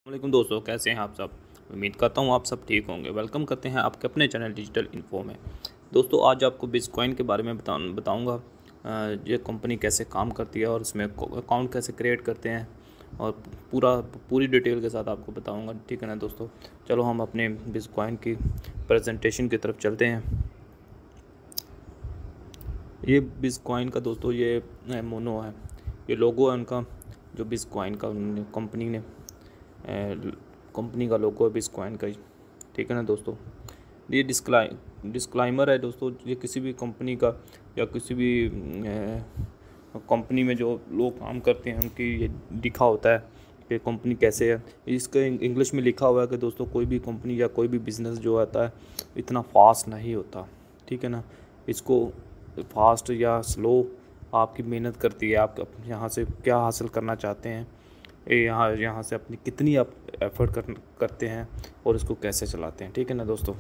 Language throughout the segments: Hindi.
वालेकुम दोस्तों, कैसे हैं आप सब। उम्मीद करता हूँ आप सब ठीक होंगे। वेलकम करते हैं आपके अपने चैनल डिजिटल इन्फो में। दोस्तों, आज आपको बिटकॉइन के बारे में बताऊंगा। ये कंपनी कैसे काम करती है और इसमें अकाउंट कैसे क्रिएट करते हैं और पूरी डिटेल के साथ आपको बताऊंगा। ठीक है ना दोस्तों, चलो हम अपने बिटकॉइन की प्रेजेंटेशन की तरफ चलते हैं। ये बिटकॉइन का दोस्तों ये मोनो है, ये लोगो है उनका, जो बिटकॉइन का कंपनी का लोगो है बिटकॉइन का ही। ठीक है ना दोस्तों, ये डिस्क्लाइमर है दोस्तों। ये किसी भी कंपनी का या किसी भी कंपनी में जो लोग काम करते हैं उनकी ये लिखा होता है कि कंपनी कैसे है। इसका इंग्लिश में लिखा हुआ है कि दोस्तों कोई भी कंपनी या कोई भी बिज़नेस जो आता है इतना फास्ट नहीं होता। ठीक है ना, इसको फास्ट या स्लो आपकी मेहनत करती है। आप यहाँ से क्या हासिल करना चाहते हैं, यहाँ से अपनी कितनी आप एफर्ट करते हैं और इसको कैसे चलाते हैं। ठीक है ना दोस्तों,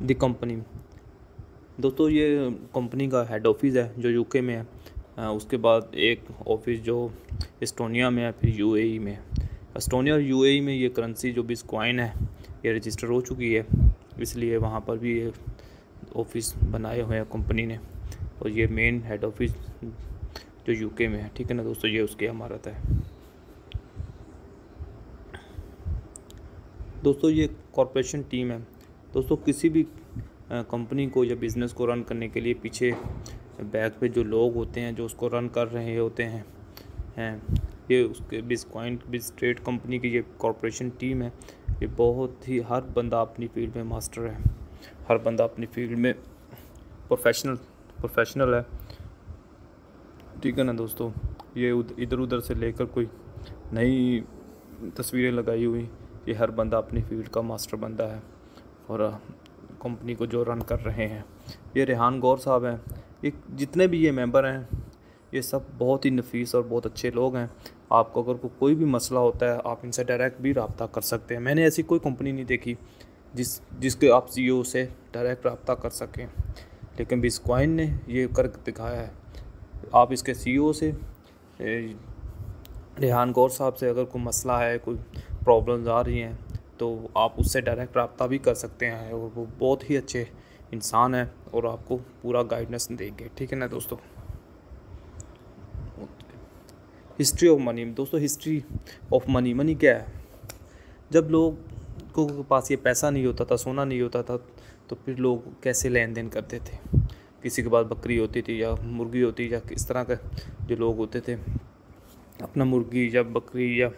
दी कंपनी दोस्तों, ये कंपनी का हेड ऑफिस है जो यूके में है। उसके बाद एक ऑफिस जो एस्टोनिया में है, फिर यूएई में। एस्टोनिया और यूएई में ये करेंसी जो बिटकॉइन है ये रजिस्टर हो चुकी है, इसलिए वहाँ पर भी ये ऑफिस बनाए हुए हैं कंपनी ने। और ये मेन हेड ऑफिस जो यूके में है। ठीक है ना दोस्तों, ये उसकी इमारत है। दोस्तों, ये कॉरपोरेशन टीम है। दोस्तों, किसी भी कंपनी को या बिज़नेस को रन करने के लिए पीछे बैक पे जो लोग होते हैं जो उसको रन कर रहे होते हैं ये उसके बिटकॉइन बिटस्ट्रेट कंपनी की ये कॉरपोरेशन टीम है। ये बहुत ही, हर बंदा अपनी फील्ड में मास्टर है, हर बंदा अपनी फील्ड में प्रोफेशनल है। ठीक है ना दोस्तों, ये इधर उधर से लेकर कोई नई तस्वीरें लगाई हुई, ये हर बंदा अपनी फील्ड का मास्टर बंदा है और कंपनी को जो रन कर रहे हैं। ये रेहान गौर साहब हैं। ये जितने भी ये मेंबर हैं ये सब बहुत ही नफीस और बहुत अच्छे लोग हैं। आपको अगर कोई भी मसला होता है आप इनसे डायरेक्ट भी रब्ता कर सकते हैं। मैंने ऐसी कोई कंपनी नहीं देखी जिसके आप सीईओ से डायरेक्ट रब्ता कर सकें, लेकिन बिटकॉइन ने ये कर दिखाया है। आप इसके सीईओ से, रेहान गौर साहब से अगर कोई मसला है, कोई प्रॉब्लम्स आ रही हैं तो आप उससे डायरेक्ट रब्ता भी कर सकते हैं और वो बहुत ही अच्छे इंसान हैं और आपको पूरा गाइडेंस देंगे। ठीक है ना दोस्तों। हिस्ट्री ऑफ मनी दोस्तों, हिस्ट्री ऑफ मनी क्या है। जब लोग के पास ये पैसा नहीं होता था, सोना नहीं होता था, तो फिर लोग कैसे लेन देन करते थे। किसी के पास बकरी होती थी या मुर्गी होती या इस तरह के जो लोग होते थे अपना मुर्गी या बकरी या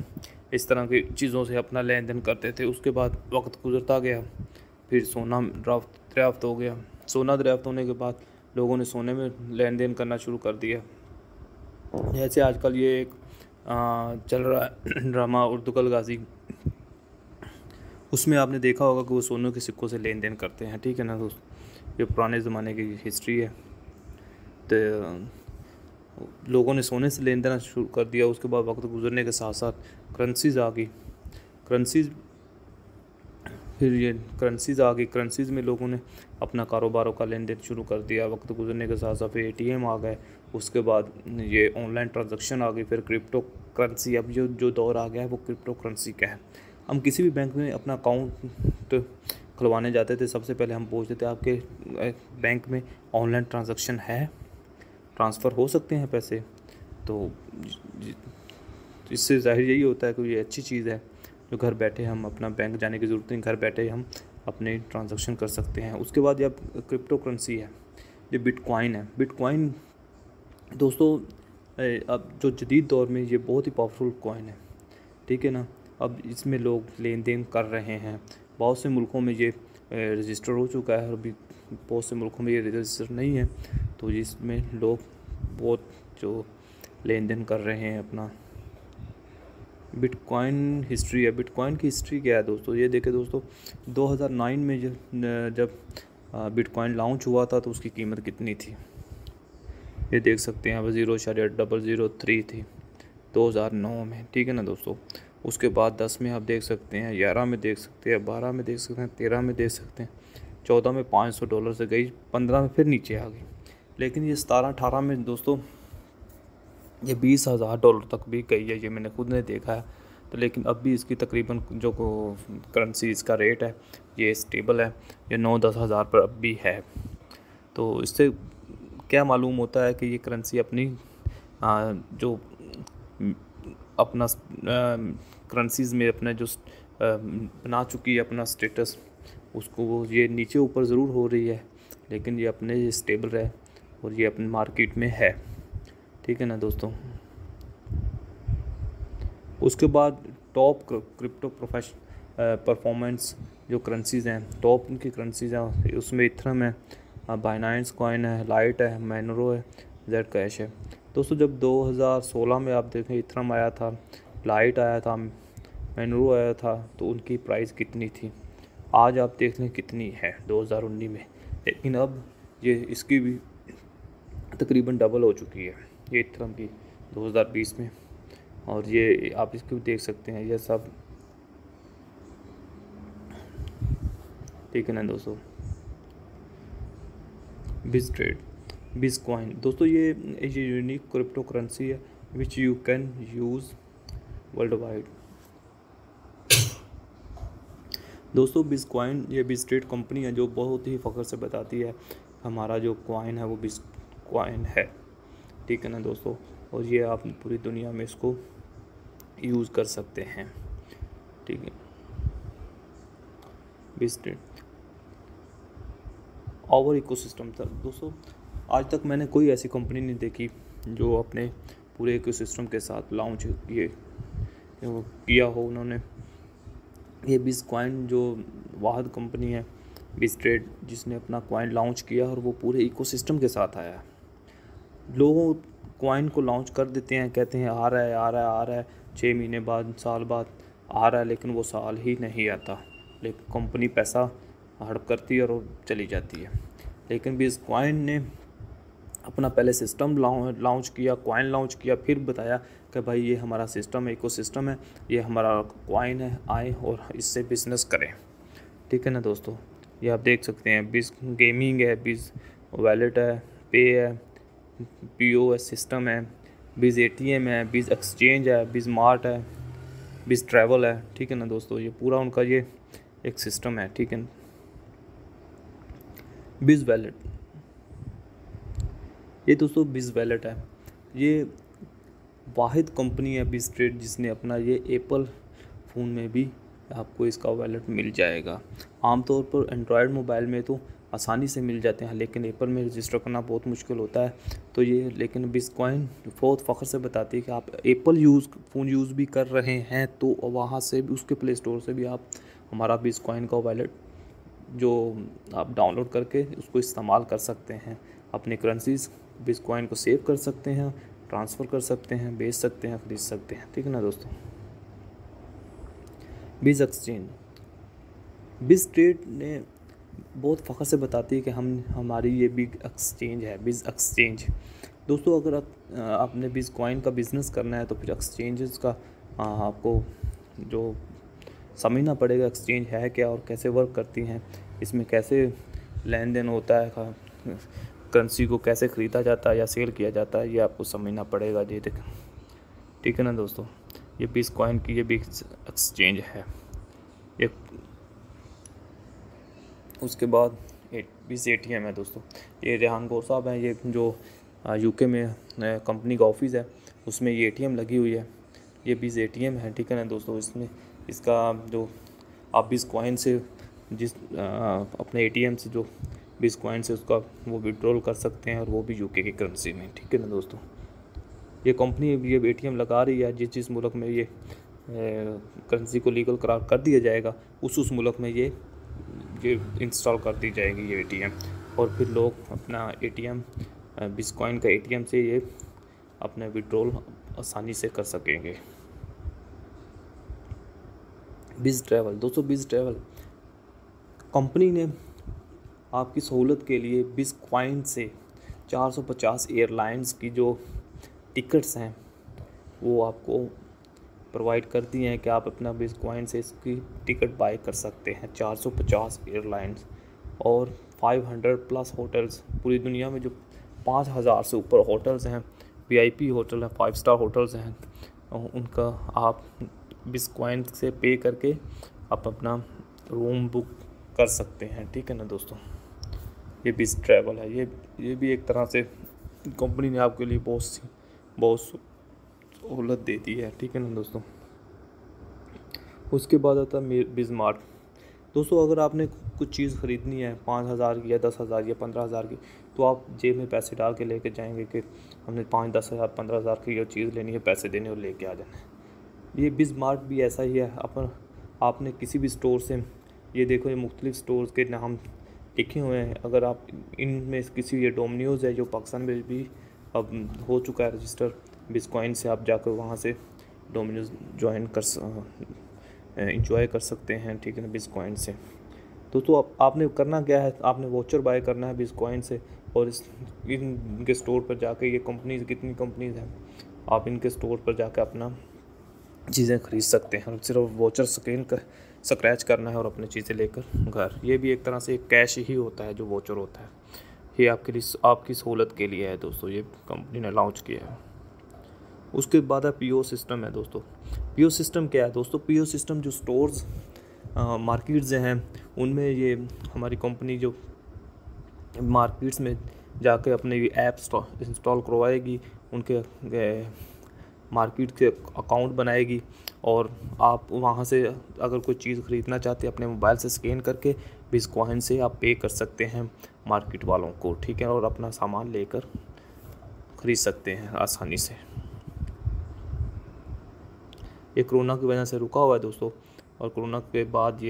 इस तरह की चीज़ों से अपना लेन देन करते थे। उसके बाद वक्त गुजरता गया, फिर सोना दरियाफ्त हो गया। सोना दरियाफ्त होने के बाद लोगों ने सोने में लेन देन करना शुरू कर दिया। जैसे आजकल ये एक चल रहा है ड्रामा उर्दुगल गाजी, उसमें आपने देखा होगा कि वो सोने के सिक्कों से लेन देन करते हैं। ठीक है ना दोस्त, ये पुराने ज़माने की हिस्ट्री है। तो लोगों ने सोने से लेन देना शुरू कर दिया। उसके बाद वक्त गुजरने के साथ साथ करेंसीज़ आ गई। करेंसीज़ आ गई। करेंसीज़ में लोगों ने अपना कारोबारों का लेन देन शुरू कर दिया। वक्त गुजरने के साथ साथ फिर एटीएम आ गए। उसके बाद ये ऑनलाइन ट्रांजैक्शन आ गई। फिर क्रिप्टो करेंसी, अब जो दौर आ गया है वो क्रिप्टो करेंसी का है। हम किसी भी बैंक में अपना अकाउंट खुलवाने जाते थे, सबसे पहले हम पूछते थे आपके बैंक में ऑनलाइन ट्रांजैक्शन है, ट्रांसफ़र हो सकते हैं पैसे। तो इससे ज़ाहिर यही होता है कि ये अच्छी चीज़ है जो घर बैठे हम अपना बैंक जाने की ज़रूरत नहीं, घर बैठे हम अपने ट्रांजैक्शन कर सकते हैं। उसके बाद ये क्रिप्टो करेंसी है, ये बिटकॉइन है। बिटकॉइन दोस्तों अब जो जदीद दौर में ये बहुत ही पावरफुल कॉइन है। ठीक है ना, अब इसमें लोग लेन देन कर रहे हैं। बहुत से मुल्कों में ये रजिस्टर हो चुका है और अभी बहुत से मुल्कों में ये रजिस्टर नहीं है, तो इसमें लोग बहुत जो लेन देन कर रहे हैं अपना। बिटकॉइन हिस्ट्री है। बिटकॉइन की हिस्ट्री क्या है दोस्तों, ये देखें दोस्तों, 2009 में जब बिटकॉइन लॉन्च हुआ था तो उसकी कीमत कितनी थी ये देख सकते हैं, 0.003 थी 2009 में। ठीक है ना दोस्तों, उसके बाद 10 में आप देख सकते हैं, 11 में देख सकते हैं, 12 में देख सकते हैं, 13 में देख सकते हैं, 14 में $500 से गई, 15 में फिर नीचे आ गई। लेकिन ये 17-18 में दोस्तों ये $20,000 तक भी गई है, ये मैंने खुद ने देखा है। तो लेकिन अब भी इसकी तकरीबन जो करेंसी इसका रेट है ये स्टेबल है, ये 9-10 हज़ार पर अब भी है। तो इससे क्या मालूम होता है कि ये करेंसी अपनी जो अपना करेंसीज़ में अपना जो बना चुकी है अपना स्टेटस, उसको वो ये नीचे ऊपर ज़रूर हो रही है, लेकिन ये अपने स्टेबल है और ये अपने मार्केट में है। ठीक है ना दोस्तों। उसके बाद टॉप क्रिप्टो परफॉर्मेंस जो करेंसीज़ हैं, टॉप उनकी करेंसीज़ हैं, उसमें इथरम है, बाइनेंस कॉइन है, लाइट है, मैनरो है, जेड कैश है। दोस्तों जब 2016 में आप देखें इथरम आया था, लाइट आया था, मैनरो आया था, तो उनकी प्राइस कितनी थी, आज आप देख लें कितनी है 2019 में। लेकिन अब ये इसकी भी तकरीबन डबल हो चुकी है ये इथरम की 2020 में। और ये आप इसको देख सकते हैं, ये सब ठीक है ना दोस्तों। बिज ट्रेड, बिज कॉइन दोस्तों ये यूनिक क्रिप्टो करेंसी है which you can use world wide. दोस्तों बिज कॉइन ये बिज ट्रेड कंपनी है जो बहुत ही फ़ख्र से बताती है हमारा जो कॉइन है वो बिज कॉइन है। ठीक है ना दोस्तों। और ये आप पूरी दुनिया में इसको यूज़ कर सकते हैं। ठीक है। बिज ट्रेड ओवर इकोसिस्टम था दोस्तों, आज तक मैंने कोई ऐसी कंपनी नहीं देखी जो अपने पूरे इकोसिस्टम के साथ लॉन्च किया हो उन्होंने। ये बिज कॉइन जो वाहिद कंपनी है बिज ट्रेड जिसने अपना कॉइन लॉन्च किया और वो पूरे इकोसिस्टम के साथ आया। लोगों कॉइन को लॉन्च कर देते हैं, कहते हैं आ रहा है आ रहा है आ रहा है, 6 महीने बाद साल बाद आ रहा है, लेकिन वो साल ही नहीं आता। लेकिन कंपनी पैसा हड़प करती है और वो चली जाती है। लेकिन बिज कॉइन ने अपना पहले सिस्टम लॉन्च किया, कॉइन लॉन्च किया, फिर बताया कि भाई ये हमारा सिस्टम है, इकोसिस्टम है, ये हमारा कॉइन है, आए और इससे बिज़नेस करें। ठीक है ना दोस्तों। ये आप देख सकते हैं बिज गेमिंग है, बिज वॉलेट है, पे है, POS सिस्टम है, बिज ATM है, बिज एक्सचेंज है, बिज मार्ट है, बिज ट्रैवल है। ठीक है ना दोस्तों। ये पूरा उनका ये एक सिस्टम है। ठीक है। बिज वैलेट, ये दोस्तों बिज वैलेट है, ये वाहिद कंपनी है बिज ट्रेड जिसने अपना ये एप्पल फ़ोन में भी आपको इसका वैलेट मिल जाएगा। आमतौर पर एंड्रॉयड मोबाइल में तो आसानी से मिल जाते हैं, लेकिन एप्पल में रजिस्टर करना बहुत मुश्किल होता है। तो ये लेकिन बिज कॉइन बहुत फ़ख्र से बताती है कि आप एप्पल फ़ोन यूज़ भी कर रहे हैं तो वहाँ से भी उसके प्ले स्टोर से भी आप हमारा बिज कॉइन का वैलेट जो आप डाउनलोड करके उसको इस्तेमाल कर सकते हैं। अपने करेंसीज बिज कॉइन को सेव कर सकते हैं, ट्रांसफ़र कर सकते हैं, बेच सकते हैं, ख़रीद सकते हैं। ठीक है ना दोस्तों। बिज एक्सचेंज, बिज ट्रेड ने बहुत फ़ख्र से बताती है कि हमारी ये बिग एक्सचेंज है, बिज एक्सचेंज। दोस्तों अगर आपने बिज कॉइन का बिज़नेस करना है तो फिर एक्सचेंजेस का आपको जो समझना पड़ेगा एक्सचेंज है क्या और कैसे वर्क करती हैं, इसमें कैसे लेन देन होता है, करेंसी को कैसे ख़रीदा जाता है या सेल किया जाता है, ये आपको समझना पड़ेगा जी। ठीक है ना दोस्तों। ये बिज कॉइन की ये बिग एक्सचेंज है। एक उसके बाद बिज ATM है दोस्तों। ये रेहान गौर साहब हैं, ये जो UK में कंपनी का ऑफिस है उसमें ये ATM लगी हुई है, ये बिज ATM है। ठीक है ना दोस्तों। इसमें इसका जो आप बिज कॉइन से जिस अपने ATM से जो बिज कॉइन से उसका वो विड्रॉल कर सकते हैं और वो भी UK की करेंसी में। ठीक है ना दोस्तों। ये कंपनी ये ATM लगा रही है, जिस मुल्क में ये करेंसी को लीगल करार कर दिया जाएगा उस मुल्क में ये इंस्टॉल कर दी जाएगी ये ATM, और फिर लोग अपना ATM बिज कॉइन का ATM से ये अपना विड्रॉल आसानी से कर सकेंगे। बिज ट्रैवल, दोस्तों बिज ट्रैवल कंपनी ने आपकी सहूलत के लिए बिज कॉइन से 450 एयरलाइंस की जो टिकट्स हैं वो आपको प्रोवाइड कर दिए हैं कि आप अपना बिज कॉइन से इसकी टिकट बाय कर सकते हैं। 450 एयरलाइंस और 500 प्लस होटल्स, पूरी दुनिया में जो 5000 से ऊपर होटल्स हैं VIP होटल है, 5 स्टार होटल्स हैं, उनका आप बिटकॉइन से पे करके आप अपना रूम बुक कर सकते हैं। ठीक है ना दोस्तों, ये बिज ट्रैवल है, ये भी एक तरह से कंपनी ने आपके लिए बहुत सहूलत दे दी है। ठीक है ना दोस्तों। उसके बाद आता है बिजमार्ट। दोस्तों अगर आपने कुछ चीज़ ख़रीदनी है 5,000 की या 10,000 या 15,000 की, तो आप जेब में पैसे डाल के लेके जाएंगे कि हमने 5-10,000 15,000 की ये चीज़ लेनी है, पैसे देने और लेके आ जाना है। ये बिजमार्ट भी ऐसा ही है। आपने किसी भी स्टोर से, ये देखो ये मुख्तलिफ स्टोर्स के नाम लिखे हुए हैं, अगर आप इनमें किसी, ये डोमिनोज़ है जो पाकिस्तान में भी अब हो चुका है रजिस्टर बिटकॉइन से, आप जाकर वहाँ से डोमिनोज़ इंजॉय कर सकते हैं। ठीक है ना, बिटकॉइन से। तो आपने करना क्या है, आपने वोचर बाय करना है बिटकॉइन से, और इनके स्टोर पर जाके, ये कंपनीज कितनी कंपनीज हैं, आप इनके स्टोर पर जाकर अपना चीज़ें ख़रीद सकते हैं। और सिर्फ वोचर स्क्रैच करना है और अपनी चीज़ें लेकर घर। ये भी एक तरह से एक कैश ही होता है जो वोचर होता है। ये आपके लिए, आपकी सहूलत के लिए है दोस्तों, ये कंपनी ने लॉन्च किया है। उसके बाद PO सिस्टम है दोस्तों। PO सिस्टम क्या है दोस्तों? PO सिस्टम जो स्टोर्स मार्केट्स हैं उनमें ये हमारी कंपनी जो मार्केट्स में जाके अपने ऐप इंस्टॉल करवाएगी, उनके मार्केट के अकाउंट बनाएगी, और आप वहाँ से अगर कोई चीज़ ख़रीदना चाहते हैं अपने मोबाइल से स्कैन करके बिटकॉइन से आप पे कर सकते हैं मार्केट वालों को। ठीक है, और अपना सामान लेकर ख़रीद सकते हैं आसानी से। ये कोरोना की वजह से रुका हुआ है दोस्तों, और कोरोना के बाद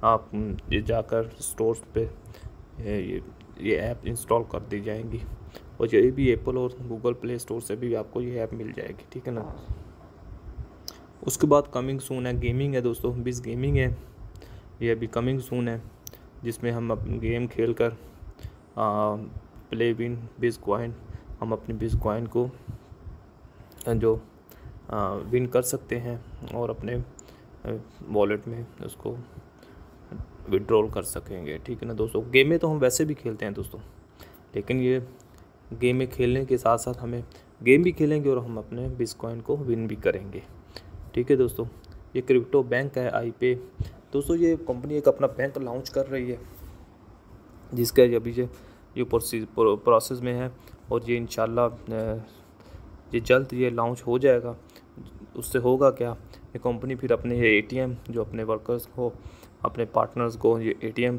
आप ये जाकर स्टोर्स पे ये ऐप इंस्टॉल कर दी जाएंगी, और ये भी एप्पल और गूगल प्ले स्टोर से भी आपको ये ऐप मिल जाएगी। ठीक है ना। उसके बाद कमिंग सून है गेमिंग है दोस्तों। बिज गेमिंग है, ये अभी कमिंग सून है, जिसमें हम गेम खेल कर प्ले विन बिटकॉइन, हम अपनी बिटकॉइन को जो विन कर सकते हैं और अपने वॉलेट में उसको विड्रॉल कर सकेंगे। ठीक है ना दोस्तों। गेमें तो हम वैसे भी खेलते हैं दोस्तों, लेकिन ये गेमें खेलने के साथ साथ हमें गेम भी खेलेंगे और हम अपने बिटकॉइन को विन भी करेंगे। ठीक है दोस्तों। ये क्रिप्टो बैंक है iPay दोस्तों। ये कंपनी एक अपना बैंक लॉन्च कर रही है, जिसका अभी ये प्रोसेस में है, और ये इंशाल्लाह ये जल्द ये लॉन्च हो जाएगा। उससे होगा क्या, ये कंपनी फिर अपने ये ATM जो अपने वर्कर्स को, अपने पार्टनर्स को ये ATM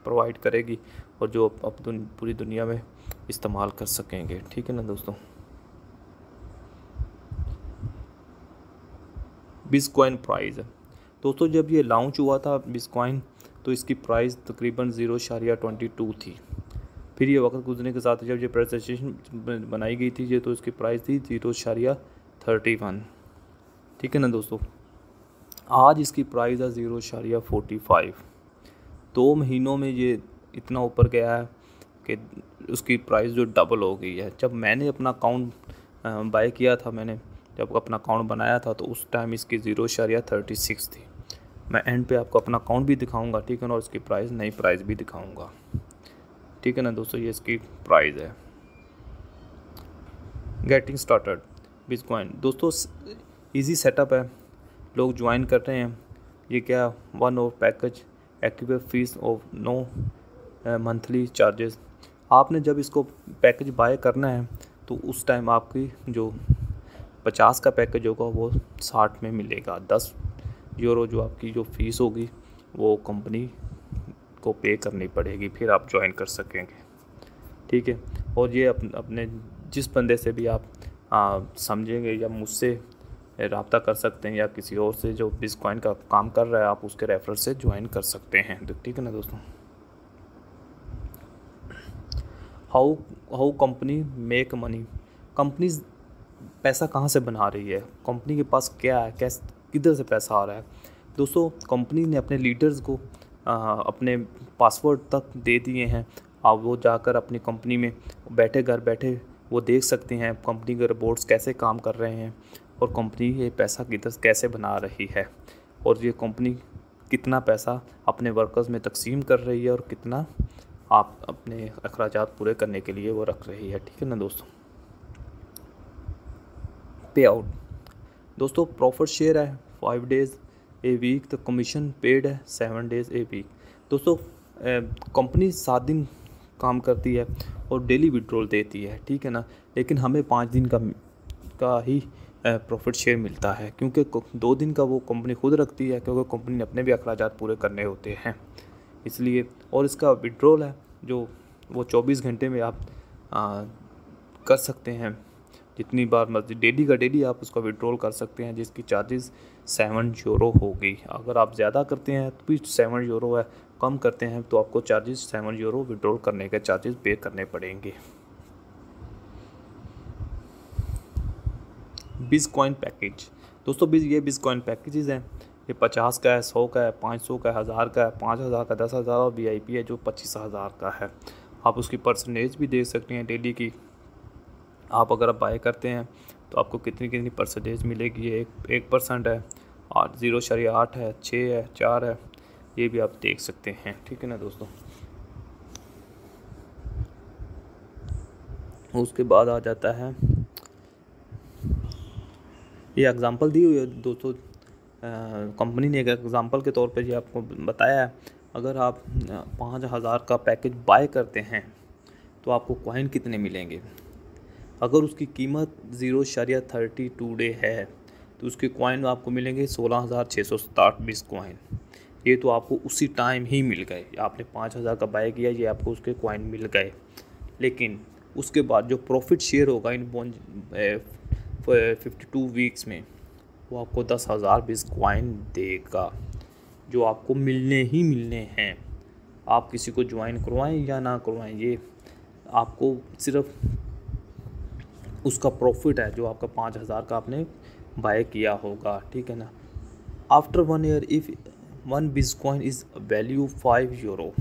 प्रोवाइड करेगी, और जो अब पूरी दुनिया में इस्तेमाल कर सकेंगे। ठीक है ना दोस्तों। बिटकॉइन प्राइस है दोस्तों, जब ये लॉन्च हुआ था बिटकॉइन, तो इसकी प्राइस तकरीबन 0.22 थी। फिर ये वक्त गुजरने के साथ जब ये प्रेजेंटेशन बनाई गई थी ये, तो इसकी प्राइस थी 0.31। ठीक है ना दोस्तों। आज इसकी प्राइस है 0.45। 2 महीनों में ये इतना ऊपर गया है कि उसकी प्राइस जो डबल हो गई है। जब मैंने अपना अकाउंट बाय किया था, मैंने जब अपना अकाउंट बनाया था, तो उस टाइम इसकी 0.36 थी। मैं एंड पे आपको अपना अकाउंट भी दिखाऊंगा। ठीक है ना, और इसकी प्राइस, नई प्राइस भी दिखाऊंगा। ठीक है ना दोस्तों। ये इसकी प्राइस है। गेटिंग स्टार्टेड बिटकॉइन दोस्तों, इजी सेटअप है, लोग ज्वाइन कर रहे हैं। ये क्या, 1 और package activate fees of no monthly charges. आपने जब इसको पैकेज बाय करना है, तो उस टाइम आपकी जो 50 का पैकेज होगा वो 60 में मिलेगा। 10 यूरो जो आपकी जो फीस होगी वो कंपनी को पे करनी पड़ेगी, फिर आप ज्वाइन कर सकेंगे। ठीक है। और ये अपने जिस बंदे से भी आप समझेंगे, या मुझसे रब्ता कर सकते हैं, या किसी और से जो बिटकॉइन का काम कर रहा है, आप उसके रेफर से ज्वाइन कर सकते हैं। ठीक है ना दोस्तों। How company make money. Company पैसा कहाँ से बना रही है, कंपनी के पास क्या है, किधर से पैसा आ रहा है दोस्तों। कंपनी ने अपने लीडर्स को अपने पासवर्ड तक दे दिए हैं। अब वो जाकर अपनी कंपनी में घर बैठे वो देख सकते हैं कंपनी के रिपोर्ट्स कैसे काम कर रहे हैं, और कंपनी ये पैसा किधर कैसे बना रही है, और ये कंपनी कितना पैसा अपने वर्कर्स में तकसीम कर रही है, और कितना आप अपने अखराजात पूरे करने के लिए वो रख रही है। ठीक है ना दोस्तों। पे आउट दोस्तों, प्रॉफिट शेयर है 5 डेज़ ए वीक, तो कमीशन पेड है 7 डेज़ ए वीक। दोस्तों कंपनी 7 दिन काम करती है और डेली विड्रॉल देती है, ठीक है ना, लेकिन हमें 5 दिन का ही प्रॉफिट शेयर मिलता है, क्योंकि 2 दिन का वो कंपनी खुद रखती है, क्योंकि कंपनी ने अपने भी अखराजात पूरे करने होते हैं इसलिए। और इसका विड्रॉल है जो वो 24 घंटे में आप कर सकते हैं, जितनी बार मर्जी, डेली का डेली आप उसका विड्रॉल कर सकते हैं, जिसकी चार्जेस 7 यूरो होगी। अगर आप ज़्यादा करते हैं तो भी 7 यूरो है, कम करते हैं तो आपको चार्जेस 7 यूरो विड्रॉल करने के चार्जेस पे करने पड़ेंगे। बिटकॉइन पैकेज दोस्तों, ये बिटकॉइन पैकेजेस हैं, ये 50 का है, 100 का है, 500 का है, 1000 का है, 5000 का, 10,000 और VIP है जो 25,000 का है। आप उसकी परसेंटेज भी देख सकते हैं डेली की। आप अगर आप बाय करते हैं तो आपको कितनी परसेंटेज मिलेगी। ये 1% है, 0.8 है, 6 है, 4 है, ये भी आप देख सकते हैं, ठीक है ना दोस्तों। उसके बाद आ जाता है, ये एग्ज़ाम्पल दी हुई है दोस्तों, कंपनी ने एक एग्ज़ाम्पल के तौर पे ये आपको बताया है। अगर आप 5,000 का पैकेज बाय करते हैं तो आपको कॉइन कितने मिलेंगे। अगर उसकी कीमत 0.32 डे है तो उसके कॉइन आपको मिलेंगे 16,667 बिटकॉइन। ये तो आपको उसी टाइम ही मिल गए, आपने 5,000 का बाय किया, ये आपको उसके कॉइन मिल गए। लेकिन उसके बाद जो प्रॉफिट शेयर होगा इन 52 वीक्स में, वो आपको 10,000 बिटकॉइन देगा, जो आपको मिलने ही मिलने हैं। आप किसी को ज्वाइन करवाएं या ना करवाएं, ये आपको सिर्फ उसका प्रॉफिट है जो आपका 5,000 का आपने बाय किया होगा, ठीक है ना। After 1 year if 1 bitcoin is value 5 euro.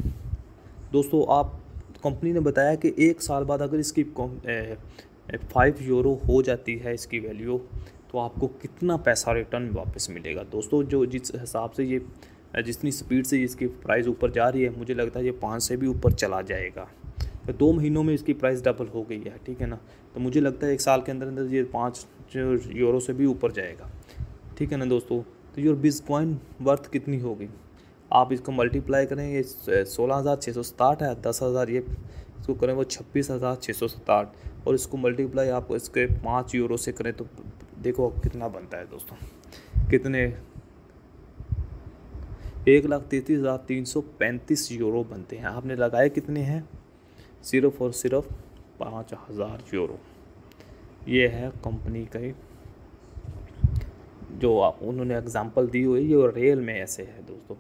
दोस्तों आप, कंपनी ने बताया कि 1 साल बाद अगर इसकी 5 यूरो हो जाती है इसकी वैल्यू, तो आपको कितना पैसा रिटर्न वापस मिलेगा। दोस्तों जो जिस हिसाब से ये, जितनी स्पीड से इसकी प्राइस यूपर जा रही है, मुझे लगता है ये 5 से भी ऊपर चला जाएगा। तो 2 महीनों में इसकी प्राइस डबल हो गई है, ठीक है ना। तो मुझे लगता है 1 साल के अंदर अंदर ये 5 यूरो से भी ऊपर जाएगा, ठीक है ना दोस्तों। तो योर बिटकॉइन वर्थ कितनी होगी, आप इसको मल्टीप्लाई करें, ये 16,667 है, 10,000 ये इसको करें वो 26,667, और इसको मल्टीप्लाई आप इसके 5 यूरो से करें तो देखो कितना बनता है दोस्तों, कितने 1,33,335 यूरो बनते हैं। आपने लगाए कितने हैं, सिर्फ और सिर्फ 5,000 यूरो। ये है कंपनी का जो उन्होंने एग्जांपल दी हुई, ये रियल में ऐसे है दोस्तों।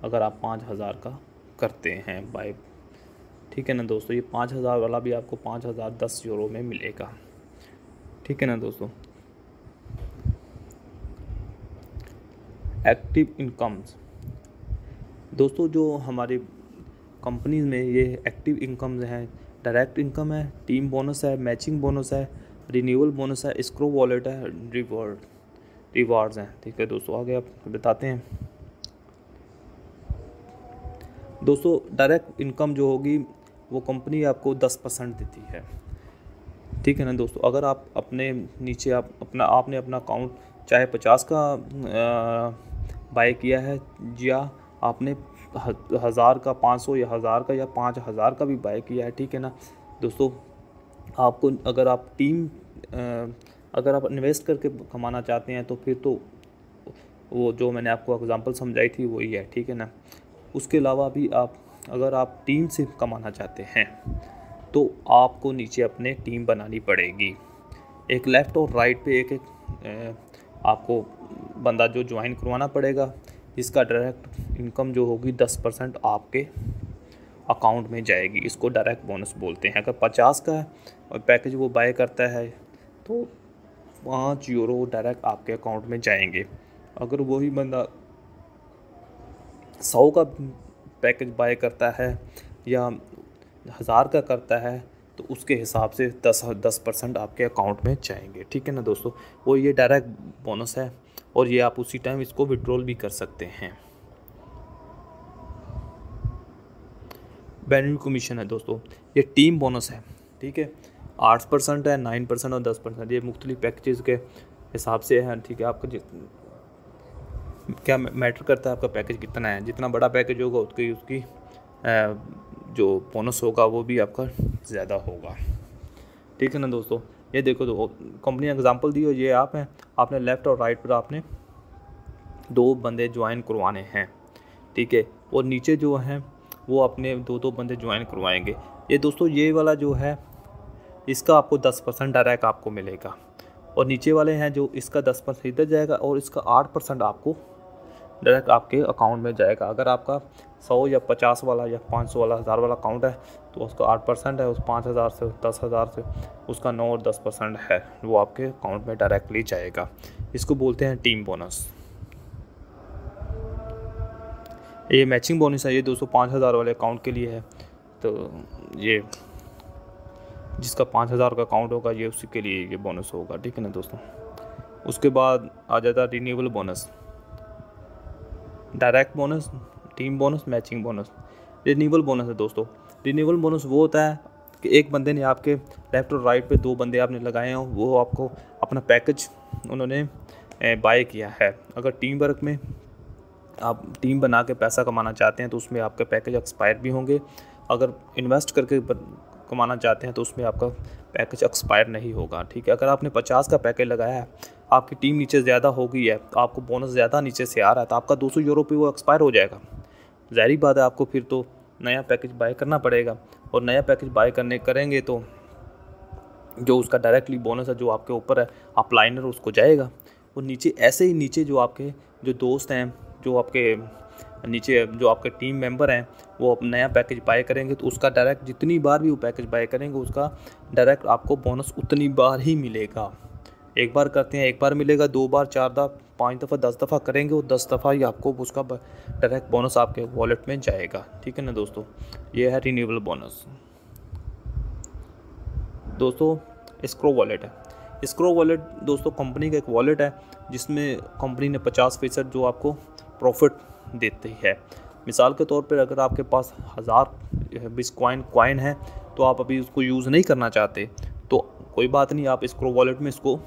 अगर आप 5,000 का करते हैं बाय, ठीक है ना दोस्तों, ये 5,000 वाला भी आपको 5,010 यूरो में मिलेगा, ठीक है ना दोस्तों। एक्टिव इनकम्स दोस्तों, जो हमारी कंपनी में ये एक्टिव इनकम्स हैं, डायरेक्ट इनकम है, टीम बोनस है, मैचिंग बोनस है, रिन्यूअल बोनस है, स्क्रो वॉलेट है, रिवार्ड्स हैं, ठीक है दोस्तों। आगे आप बताते हैं दोस्तों। डायरेक्ट इनकम जो होगी वो कंपनी आपको 10% देती है, ठीक है ना दोस्तों। अगर आप अपने नीचे आपने अपना अकाउंट चाहे 50 का बाय किया है, या आपने 1,000 का, 500 या 1,000 का या 5,000 का भी बाय किया है, ठीक है ना दोस्तों। आपको अगर आप इन्वेस्ट करके कमाना चाहते हैं तो फिर तो वो जो मैंने आपको एग्जांपल समझाई थी वही है, ठीक है ना। उसके अलावा भी अगर आप टीम से कमाना चाहते हैं तो आपको नीचे अपने टीम बनानी पड़ेगी। एक लेफ़्ट और राइट पे एक आपको बंदा जो ज्वाइन करवाना पड़ेगा। इसका डायरेक्ट इनकम जो होगी 10% आपके अकाउंट में जाएगी। इसको डायरेक्ट बोनस बोलते हैं। अगर 50 का और पैकेज वो बाय करता है तो 5 यूरो डायरेक्ट आपके अकाउंट में जाएंगे। अगर वही बंदा 100 का पैकेज बाय करता है या 1,000 का करता है तो उसके हिसाब से 10% आपके अकाउंट में जाएंगे, ठीक है ना दोस्तों। वो ये डायरेक्ट बोनस है और ये आप उसी टाइम इसको विड्रॉल भी कर सकते हैं। बेनिफिट कमीशन है दोस्तों, ये टीम बोनस है, ठीक है। 8% है, 9% और 10%। ये मुख्तलिफ पैकेजेस के हिसाब से है, ठीक है। आपका क्या मैटर करता है आपका पैकेज कितना है, जितना बड़ा पैकेज होगा उसकी जो बोनस होगा वो भी आपका ज़्यादा होगा, ठीक है ना दोस्तों। ये देखो तो कंपनी एग्जांपल दी हो, ये आप हैं, आपने लेफ़्ट और राइट पर आपने 2 बंदे ज्वाइन करवाने हैं, ठीक है, और नीचे जो हैं वो अपने 2 बंदे ज्वाइन करवाएंगे। ये दोस्तों ये वाला जो है इसका आपको 10% डायरेक्ट आपको मिलेगा, और नीचे वाले हैं जो इसका 10% इधर जाएगा और इसका 8% आपको डायरेक्ट आपके अकाउंट में जाएगा। अगर आपका 100 या 50 वाला या 500 वाला 1000 वाला अकाउंट है तो उसका 8% है, उस 5000 से 10,000 से उसका 9 और 10% है, वो आपके अकाउंट में डायरेक्टली जाएगा। इसको बोलते हैं टीम बोनस। ये मैचिंग बोनस है, ये दोस्तों 5000 वाले अकाउंट के लिए है, तो ये जिसका 5000 का अकाउंट होगा ये उसी के लिए ये बोनस होगा, ठीक है ना दोस्तों। उसके बाद आ जाता है renewable bonus, direct bonus, team bonus, matching bonus. Renewable bonus है दोस्तों, रिन्यूएबल बोनस वो होता है कि एक बंदे ने आपके लेफ़्ट और राइट पे 2 बंदे आपने लगाए हों, वो आपको अपना पैकेज उन्होंने बाय किया है। अगर टीम वर्क में आप टीम बना के पैसा कमाना चाहते हैं तो उसमें आपके पैकेज एक्सपायर भी होंगे। अगर इन्वेस्ट करके कमाना चाहते हैं तो उसमें आपका पैकेज एक्सपायर नहीं होगा, ठीक है। अगर आपने 50 का पैकेज लगाया है, आपकी टीम नीचे ज़्यादा हो गई है, तो आपको बोनस ज़्यादा नीचे से आ रहा है, तो आपका 200 यूरो पे वो एक्सपायर हो जाएगा। ज़ाहिर बात है आपको फिर तो नया पैकेज बाय करना पड़ेगा, और नया पैकेज बाय करेंगे तो जो उसका डायरेक्टली बोनस है जो आपके ऊपर है अपलाइनर उसको जाएगा। और नीचे ऐसे ही नीचे जो आपके जो दोस्त हैं, जो आपके नीचे जो आपके टीम मेंबर हैं, वो नया पैकेज बाय करेंगे तो उसका डायरेक्ट जितनी बार भी वो पैकेज बाय करेंगे उसका डायरेक्ट आपको बोनस उतनी बार ही मिलेगा। एक बार करते हैं एक बार मिलेगा, 2 बार 4 दफ़ा 5 दफ़ा 10 दफ़ा करेंगे वो 10 दफ़ा ही आपको उसका डायरेक्ट बोनस आपके वॉलेट में जाएगा, ठीक है ना दोस्तों। ये है रिन्यूएबल बोनस। दोस्तों एस्क्रो वॉलेट है, एस्क्रो वॉलेट दोस्तों कंपनी का एक वॉलेट है जिसमें कंपनी ने 50% जो आपको प्रॉफिट देती है। मिसाल के तौर पर अगर आपके पास 1000 बिटकॉइन कॉइन है तो आप अभी उसको यूज़ नहीं करना चाहते तो कोई बात नहीं, आप एस्क्रो वॉलेट में इसको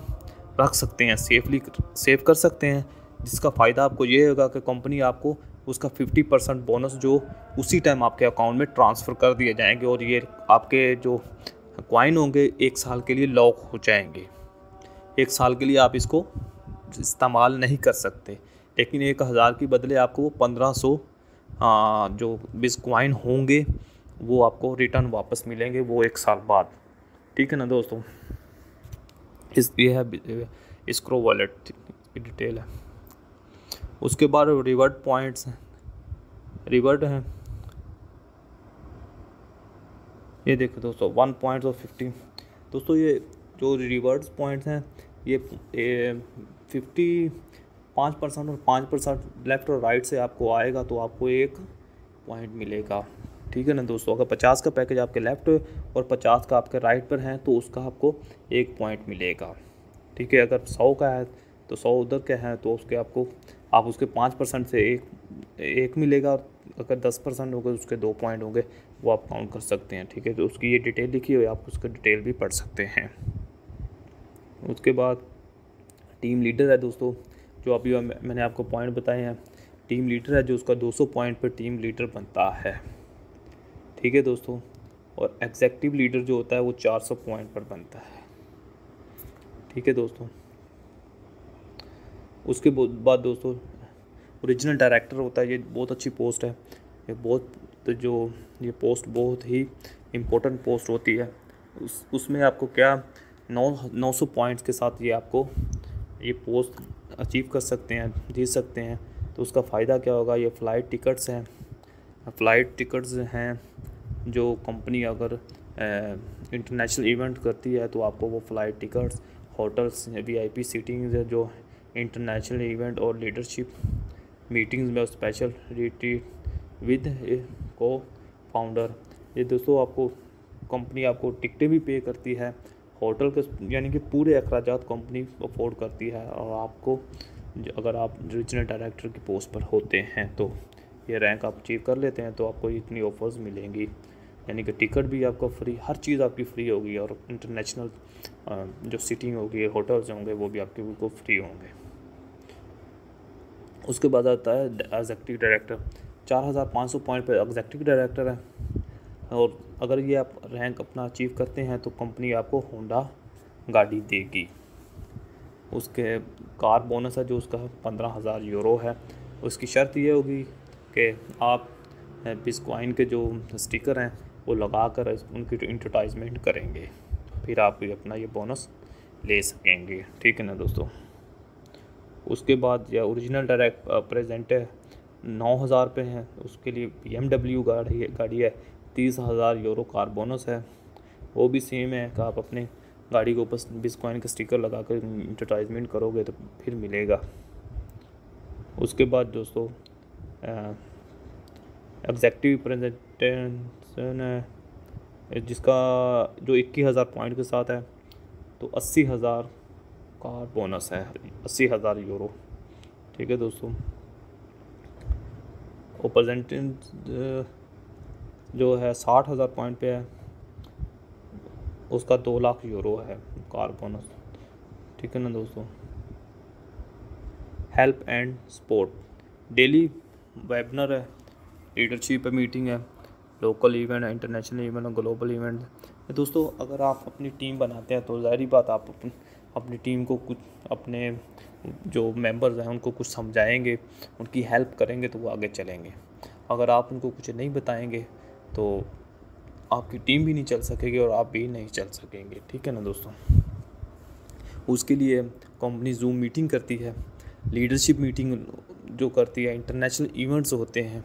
रख सकते हैं, सेफली सेव कर सकते हैं, जिसका फ़ायदा आपको ये होगा कि कंपनी आपको उसका 50% बोनस जो उसी टाइम आपके अकाउंट में ट्रांसफ़र कर दिए जाएंगे, और ये आपके जो कॉइन होंगे 1 साल के लिए लॉक हो जाएंगे। 1 साल के लिए आप इसको इस्तेमाल नहीं कर सकते, लेकिन 1000 के बदले आपको वो 1500 जो बिटकॉइन होंगे वो आपको रिटर्न वापस मिलेंगे वो 1 साल बाद, ठीक है ना दोस्तों। ये है एस्क्रो वॉलेट की डिटेल है। उसके बाद रिवॉर्ड पॉइंट्स हैं, रिवॉर्ड हैं, ये देखो दोस्तों 1 पॉइंट और 50। दोस्तों ये जो रिवॉर्ड्स पॉइंट्स हैं ये 5% और 5% लेफ़्ट और राइट से आपको आएगा तो आपको 1 पॉइंट मिलेगा, ठीक है ना दोस्तों। अगर 50 का पैकेज आपके लेफ़्ट और 50 का आपके राइट पर है तो उसका आपको 1 पॉइंट मिलेगा, ठीक है। अगर 100 का है तो 100 उधर का है तो उसके आपको आप उसके 5% से एक मिलेगा, और अगर 10% हो गए उसके 2 पॉइंट होंगे, वो आप काउंट कर सकते हैं, ठीक है। तो उसकी ये डिटेल लिखी हुई है, आप उसका डिटेल भी पढ़ सकते हैं। उसके बाद टीम लीडर है दोस्तों, जो अभी मैंने आपको पॉइंट बताए हैं, टीम लीडर है जो उसका 200 पॉइंट पर टीम लीडर बनता है, ठीक है दोस्तों। और एग्जेक्टिव लीडर जो होता है वो 400 पॉइंट पर बनता है, ठीक है दोस्तों। उसके बाद दोस्तों ओरिजिनल डायरेक्टर होता है, ये बहुत अच्छी पोस्ट है, ये पोस्ट बहुत ही इम्पोर्टेंट पोस्ट होती है। उसमें आपको क्या 900 पॉइंट्स के साथ ये आपको ये पोस्ट अचीव कर सकते हैं, जीत सकते हैं। तो उसका फ़ायदा क्या होगा, ये फ़्लाइट टिकट्स हैं जो कंपनी अगर इंटरनेशनल इवेंट करती है तो आपको वो flight tickets, hotels, VIP seatings है जो इंटरनेशनल इवेंट और लीडरशिप मीटिंग्स में स्पेशल रिट्रीट विद को फाउंडर, ये दोस्तों आपको कंपनी आपको टिकटें भी पे करती है, होटल के यानी कि पूरे अखराजात कंपनी अफोर्ड करती है। और आपको अगर आप रीजनल डायरेक्टर की पोस्ट पर होते हैं तो ये रैंक आप अचीव कर लेते हैं तो आपको इतनी ऑफ़र्स मिलेंगी। यानी कि टिकट भी आपको फ्री, हर चीज़ आपकी फ्री होगी, और इंटरनेशनल जो सीटिंग होगी, होटल्स होंगे, वो भी आपके बिल्कुल फ्री होंगे। उसके बाद आता है एग्जेक्टिव डायरेक्टर। 4500 पॉइंट पे एग्जेक्टिव डायरेक्टर है, और अगर ये आप रैंक अपना अचीव करते हैं तो कंपनी आपको होंडा गाड़ी देगी। उसके कार बोनस है जो उसका 15,000 यूरो है। उसकी शर्त ये होगी कि आप बिटकॉइन के जो स्टिकर हैं वो लगा कर उनकी एडवर्टाइजमेंट करेंगे, फिर आप अपना ये बोनस ले सकेंगे। ठीक है ना दोस्तों। उसके बाद यह ओरिजिनल डायरेक्ट प्रेजेंट है 9,000 पे है। उसके लिए BMW गाड़ी है 30,000 यूरो कार बोनस है। वो भी सेम है कि आप अपने गाड़ी के ऊपर बिटकॉइन का स्टिकर लगा कर एडवर्टाइजमेंट करोगे तो फिर मिलेगा। उसके बाद दोस्तों एग्जेक्टिव प्रेजेंटेशन है जिसका जो 21,000 पॉइंट के साथ है, तो 80,000 का बोनस है, 80,000 यूरो। ठीक है दोस्तों। और प्रेजेंटेशन जो है 60,000 पॉइंट पे है, उसका 2 लाख यूरो है कार बोनस। ठीक है ना दोस्तों। Help and support daily webinar है, लीडरशिप मीटिंग है, लोकल इवेंट है, इंटरनेशनल इवेंट है, ग्लोबल इवेंट है। दोस्तों अगर आप अपनी टीम बनाते हैं तो ज़ाहिर बात आप अपनी टीम को कुछ, अपने जो मेंबर्स हैं उनको कुछ समझाएंगे, उनकी हेल्प करेंगे तो वो आगे चलेंगे। अगर आप उनको कुछ नहीं बताएंगे तो आपकी टीम भी नहीं चल सकेगी और आप भी नहीं चल सकेंगे। ठीक है ना दोस्तों। उसके लिए कंपनी जूम मीटिंग करती है, लीडरशिप मीटिंग जो करती है, इंटरनेशनल इवेंट्स होते हैं,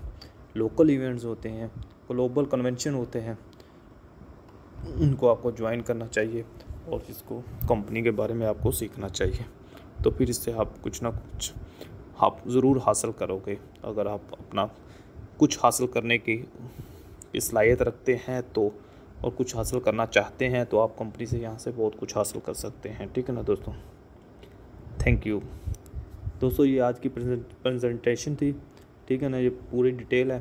लोकल इवेंट्स होते हैं, ग्लोबल कन्वेंशन होते हैं, उनको आपको ज्वाइन करना चाहिए और इसको कंपनी के बारे में आपको सीखना चाहिए। तो फिर इससे आप कुछ ना कुछ आप ज़रूर हासिल करोगे। अगर आप अपना कुछ हासिल करने की सलाहियत रखते हैं तो, और कुछ हासिल करना चाहते हैं तो आप कंपनी से यहाँ से बहुत कुछ हासिल कर सकते हैं। ठीक है ना दोस्तों। थैंक यू दोस्तों। ये आज की प्रेजेंटेशन थी। ठीक है ना, ये पूरी डिटेल है।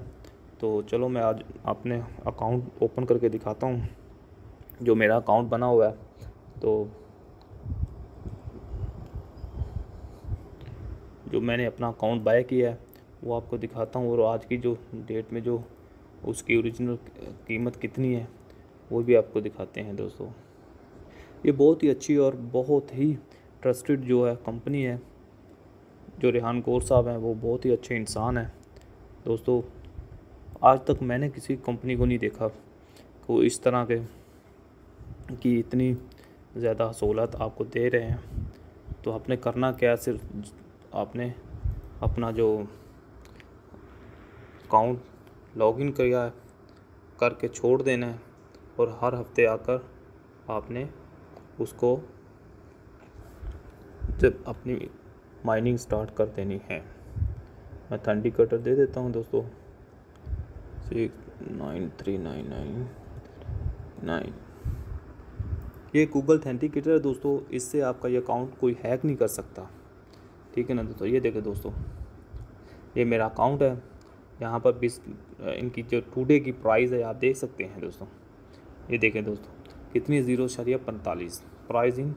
तो चलो मैं आज अपने अकाउंट ओपन करके दिखाता हूँ, जो मेरा अकाउंट बना हुआ है। तो जो मैंने अपना अकाउंट बाय किया है वो आपको दिखाता हूँ, और आज की जो डेट में जो उसकी ओरिजिनल कीमत कितनी है वो भी आपको दिखाते हैं दोस्तों। ये बहुत ही अच्छी और बहुत ही ट्रस्टेड जो है कंपनी है। जो रेहान गौर साहब हैं वो बहुत ही अच्छे इंसान हैं दोस्तों। आज तक मैंने किसी कंपनी को नहीं देखा को इस तरह के कि इतनी ज़्यादा सहूलत आपको दे रहे हैं। तो आपने करना क्या, सिर्फ आपने अपना जो अकाउंट लॉगिन किया है करके छोड़ देना है, और हर हफ्ते आकर आपने उसको जब अपनी माइनिंग स्टार्ट कर देनी है। मैं ऑथेंटिकेटर दे देता हूँ दोस्तों, 693999। ये गूगल ऑथेंटिकेटर है दोस्तों, इससे आपका ये अकाउंट कोई हैक नहीं कर सकता। ठीक है ना दोस्तों। ये देखें दोस्तों, ये मेरा अकाउंट है। यहाँ पर इनकी जो टुडे की प्राइस है आप देख सकते हैं दोस्तों। ये देखें दोस्तों कितनी 0.45 प्राइस इन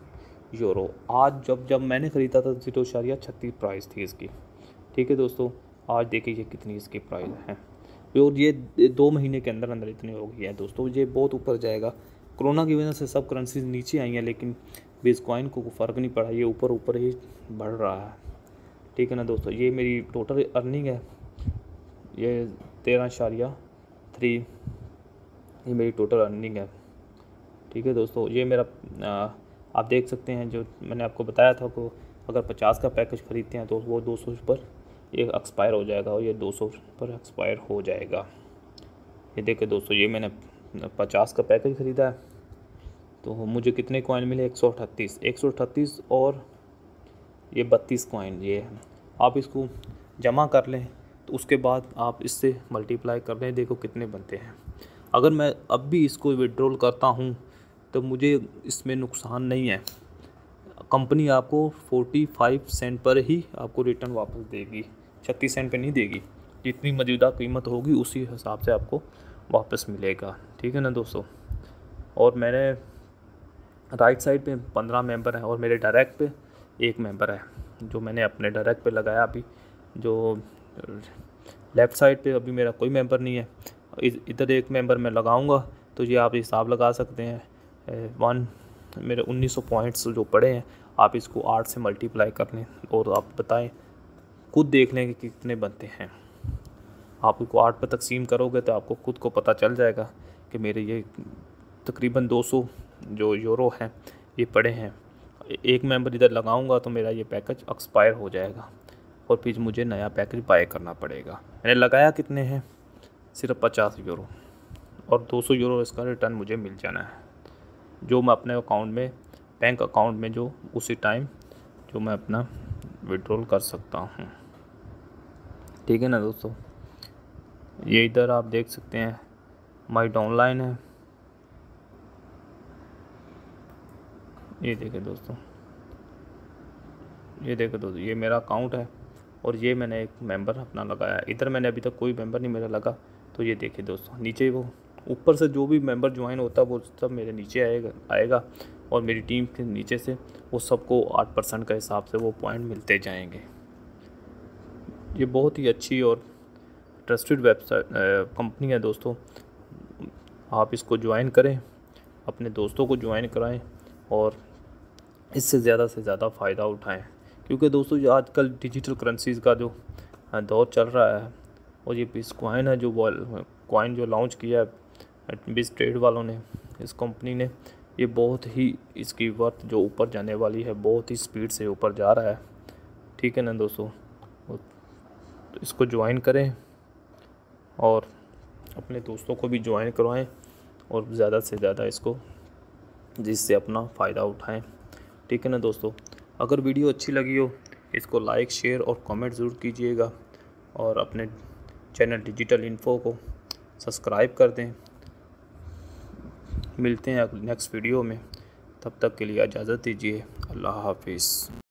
यूरो। आज जब मैंने ख़रीदा था 0.36 प्राइस थी इसकी। ठीक है दोस्तों। आज देखिए ये कितनी इसकी प्राइस है, और ये 2 महीने के अंदर अंदर इतनी हो गई है दोस्तों। ये बहुत ऊपर जाएगा। कोरोना की वजह से सब करेंसीज नीचे आई हैं, लेकिन बिटकॉइन को फ़र्क नहीं पड़ा, ये ऊपर ही बढ़ रहा है। ठीक है ना दोस्तों। ये मेरी टोटल अर्निंग है, ये 13.3 ये मेरी टोटल अर्निंग है। ठीक है दोस्तों। ये मेरा आप देख सकते हैं, जो मैंने आपको बताया था को अगर 50 का पैकेज ख़रीदते हैं तो वो 200 पर ये एक्सपायर हो जाएगा, और ये 200 पर एक्सपायर हो जाएगा। ये देखिए दोस्तों, ये मैंने 50 का पैकेज ख़रीदा है तो मुझे कितने कॉइन मिले, 138 और ये 32 कॉइन ये है। आप इसको जमा कर लें तो उसके बाद आप इससे मल्टीप्लाई कर लें, देखो कितने बनते हैं। अगर मैं अब भी इसको विड्रॉल करता हूँ तो मुझे इसमें नुकसान नहीं है। कंपनी आपको 45 सेंट पर ही आपको रिटर्न वापस देगी, 36 सेंट पे नहीं देगी। जितनी मौजूदा कीमत होगी उसी हिसाब से आपको वापस मिलेगा। ठीक है ना दोस्तों। और मैंने राइट साइड पे 15 मेंबर हैं और मेरे डायरेक्ट पे 1 मेंबर है जो मैंने अपने डायरेक्ट पे लगाया। अभी जो लेफ़्ट साइड पे अभी मेरा कोई मेंबर नहीं है, इधर 1 मेंबर मैं लगाऊंगा तो ये आप हिसाब लगा सकते हैं। मेरे 1900 पॉइंट्स जो पड़े हैं, आप इसको 8 से मल्टीप्लाई कर लें और आप बताएं, खुद देख लें कि कितने बनते हैं। आप इसको 8 पर तकसीम करोगे तो आपको खुद को पता चल जाएगा कि मेरे ये तकरीबन 200 जो यूरो हैं ये पड़े हैं। 1 मेंबर इधर लगाऊंगा तो मेरा ये पैकेज एक्सपायर हो जाएगा और फिर मुझे नया पैकेज बाय करना पड़ेगा। मैंने लगाया कितने हैं, सिर्फ 50 यूरो, और 200 यूरो इसका रिटर्न मुझे मिल जाना है, जो मैं अपने अकाउंट में, बैंक अकाउंट में जो उसी टाइम जो मैं अपना विड्रॉल कर सकता हूँ। ठीक है ना दोस्तों। ये इधर आप देख सकते हैं माई डाउनलाइन है, ये देखें दोस्तों, ये देखें दोस्तों, ये मेरा अकाउंट है और ये मैंने एक मेंबर अपना लगाया। इधर मैंने अभी तक कोई मेंबर नहीं मेरा लगा, तो ये देखें दोस्तों, नीचे वो ऊपर से जो भी मेंबर ज्वाइन होता है वो सब मेरे नीचे आएगा और मेरी टीम के नीचे से वो सबको 8% के हिसाब से वो पॉइंट मिलते जाएंगे। ये बहुत ही अच्छी और ट्रस्टेड वेबसाइट कंपनी है दोस्तों। आप इसको ज्वाइन करें, अपने दोस्तों को ज्वाइन कराएं और इससे ज़्यादा से ज़्यादा फ़ायदा उठाएं, क्योंकि दोस्तों जो आजकल डिजिटल करेंसीज़ का जो दौर चल रहा है, और ये बिटकॉइन है, जो कॉइन जो लॉन्च किया है बिटट्रेड वालों ने, इस कंपनी ने, ये बहुत ही इसकी वर्थ जो ऊपर जाने वाली है, बहुत ही स्पीड से ऊपर जा रहा है। ठीक है ना दोस्तों। तो इसको ज्वाइन करें और अपने दोस्तों को भी ज्वाइन करवाएं और ज़्यादा से ज़्यादा इसको जिससे अपना फ़ायदा उठाएं। ठीक है ना दोस्तों। अगर वीडियो अच्छी लगी हो इसको लाइक, शेयर और कमेंट ज़रूर कीजिएगा और अपने चैनल डिजिटल इन्फो को सब्सक्राइब कर दें। मिलते हैं नेक्स्ट वीडियो में, तब तक के लिए इजाज़त दीजिए। अल्लाह हाफिज़।